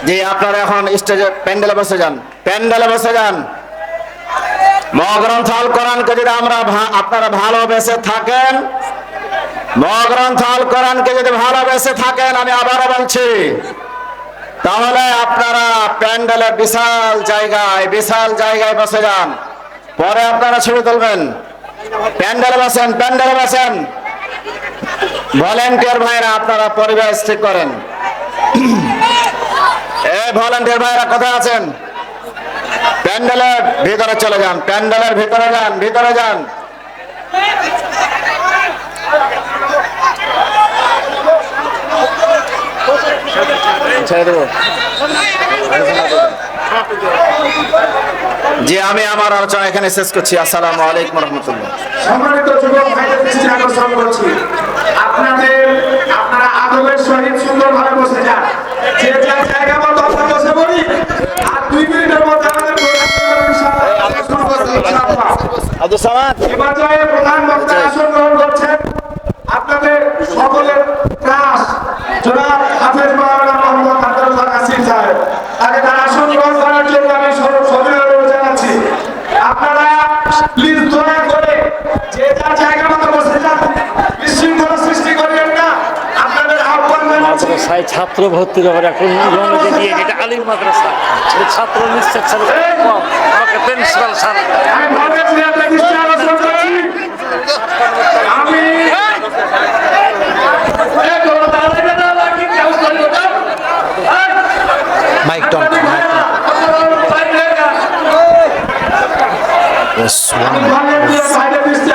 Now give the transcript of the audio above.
যে আপনারা এখন স্টেজে প্যান্ডেলে বসে যান, প্যান্ডেলে বসে যান। মহাগ্রন্থ আল কোরআনকে যদি আপনারা ভালোবেসে থাকেন, মহাগ্রন্থ আল কোরআনকে যদি ভালোবেসে থাকেন, আমি আবারও বলছি, তাহলে আপনারা প্যান্ডেলে বিশাল জায়গায় বসে যান। পরে আপনারা ছবি তুলবেন। প্যান্ডেলে বসেন, প্যান্ডেলে বসেন। ভলেন্টিয়ার ভাইরা আপনারা পরিবেশ ঠিক করেন। ভলেন্টিয়ার ভাইরা কোথায় আছেন? প্যান্ডেলের ভিতরে চলে যান, প্যান্ডেলের ভিতরে যান, ভিতরে যান। জি, আমি আমার আলোচনা এখানে শেষ করছি। আসসালামু আলাইকুম রহমতুল্লাহ। সম্মানিত যুবক ভাইদের দৃষ্টি আকর্ষণ করছি, আপনারা আদবের সহিত সুন্দরভাবে বসে যান। যে যার জায়গা মতো আমরা বসে পড়ি, আর 2 মিনিটের মধ্যে আমাদের আব্দুল সামাদ বিপর্যয়ে প্রধান বক্তা আসন গ্রহণ করছেন। আপনাদের সকলের ক্লাস জনাব হাফেজ মাওলানা মোহাম্মদ আব্দুল্লাহ কাসিম সাহেব, তাকে তার আসন গ্রহণ করার জন্য আমি সবিনয় অনুরোধ জানাচ্ছি। আপনারা প্লিজ দয়া করে যে যার জায়গা মতো বসে যান, বিশৃঙ্খলা সৃষ্টি করবেন না। আপনাদের আহ্বান জানাচ্ছি। মাদ্রাসায় ছাত্র ভর্তির ব্যাপারে এখন নিবন্ধকে দিয়ে এটা আলিম মাদ্রাসা, ছাত্র নিশ্চয় আমাকে প্রিন্সিপাল স্যার আমি ভাবেন যে আপনার দৃষ্টি আকর্ষণ করছি। আমি মাইক টন, আমি ভাবেন যে ভাইদের দৃষ্টি